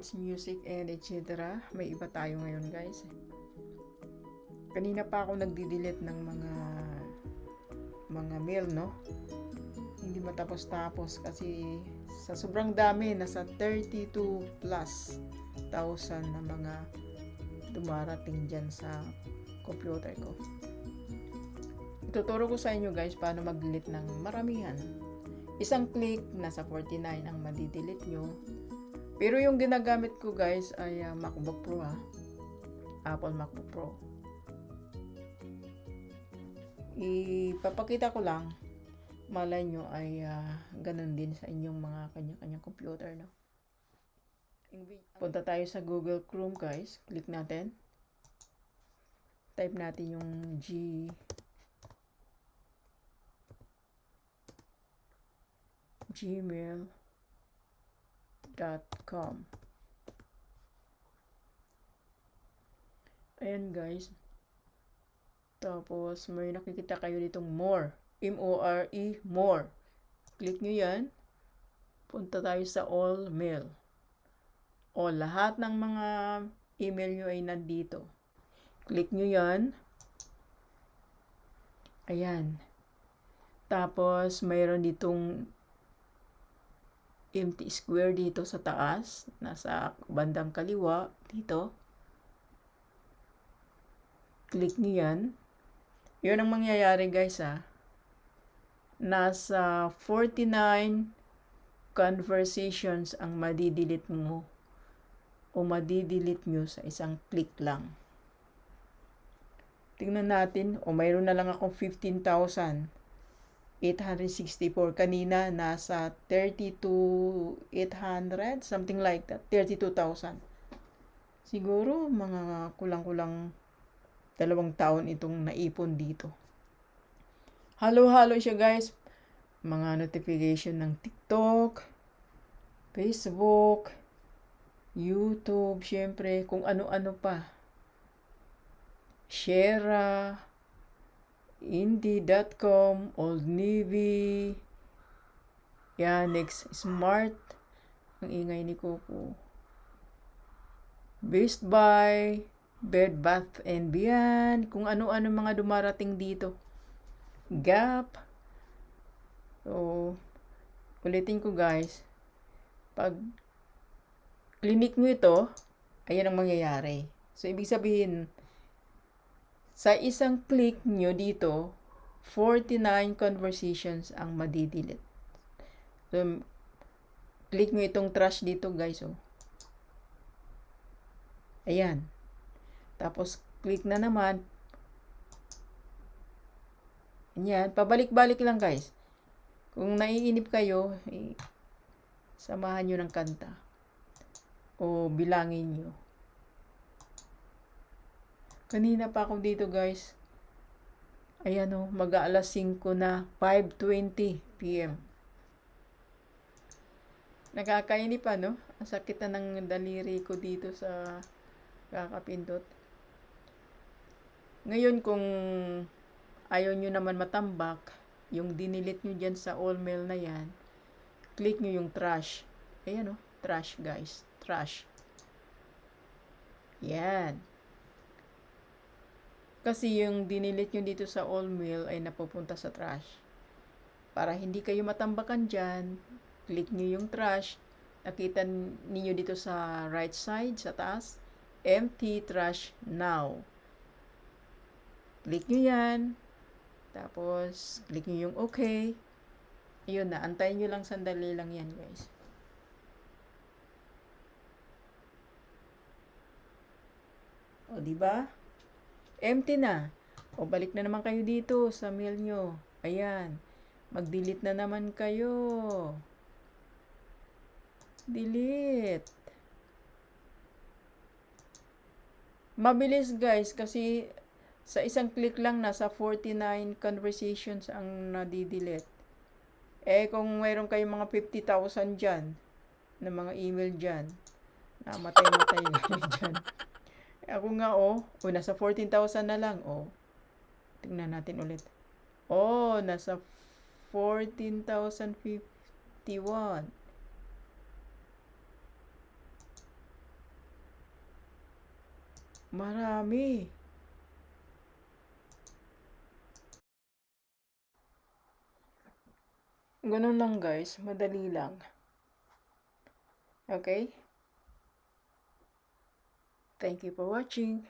It's music and etc. May iba tayo ngayon, guys. Kanina pa ako nagdi-delete ng mga mail, no? Hindi matapos-tapos kasi sa sobrang dami, nasa 32 plus thousand na mga dumarating dyan sa computer ko. Ituturo ko sa inyo, guys, paano mag-delete ng maramihan. Isang click, nasa 49 ang madi-delete nyo. Pero yung ginagamit ko, guys, ay MacBook Pro, Apple MacBook Pro. Ipapakita ko lang, malay nyo ay ganun din sa inyong mga kanya-kanyang computer, no? Punta tayo sa Google Chrome, guys. Click natin. Type natin yung gmail.com. Ayan, guys. Tapos may nakikita kayo ditong more. M-O-R-E, more. Click nyo yan. Punta tayo sa all mail. O lahat ng mga email nyo ay nandito. Click nyo yan. Ayan. Tapos mayroon ditong empty square dito sa taas. Nasa bandang kaliwa. Dito. Click nyo yan. Yun ang mangyayari, guys, Nasa 49 conversations ang madidelete mo o madidelete nyo sa isang click lang. Tingnan natin, mayroon na lang akong 15,864. Kanina, nasa 32,800, something like that, 32,000. Siguro, mga kulang-kulang 2 taon itong naipon dito. Halo-halo siya, guys. Mga notification ng TikTok, Facebook, YouTube, syempre, kung ano-ano pa. Share, Indie.com, Old Navy, Next Smart, ang ingay ni Coco. Best Buy, Bed Bath and Beyond, kung ano-ano mga dumarating dito. Gap. So, ulitin ko, guys. Pag clinic nyo ito, ayan ang mangyayari. So, ibig sabihin, sa isang click nyo dito, 49 conversations ang madidelete. So, click nyo itong trash dito, guys. Ayan. Tapos, click na naman. Ayan. Pabalik-balik lang, guys. Kung naiinip kayo, samahan nyo ng kanta. O bilangin nyo. Kanina pa ako dito, guys. Ayan, mag-aalas 5 na, 5:20 p.m. Nakakainip pa, no? Ang sakit na ng daliri ko dito sa kakapindot. Ngayon, kung ayaw nyo naman matambak, yung dinilit nyo dyan sa all mail na yan, click nyo yung trash. Ayan, trash, guys. Trash. Yan. Kasi yung dinilit nyo dito sa all mail ay napupunta sa trash. Para hindi kayo matambakan dyan, click nyo yung trash. Nakita niyo dito sa right side, sa taas, empty trash now. Click nyo yan. Tapos, click nyo yung okay. Yun na. Antayin nyo lang, sandali lang yan, guys. O, diba? Empty na. O, balik na naman kayo dito sa mail nyo. Ayan. Mag-delete na naman kayo. Delete. Mabilis, guys, kasi sa isang click lang, nasa 49 conversations ang nadidelete. Kung mayroon kayong mga 50,000 dyan, na mga email dyan, namatay-matay dyan. Ako nga, nasa 14,000 na lang, Tingnan natin ulit. Nasa 14,051. Marami. Ganun lang guys, madali lang. Okay? Thank you for watching.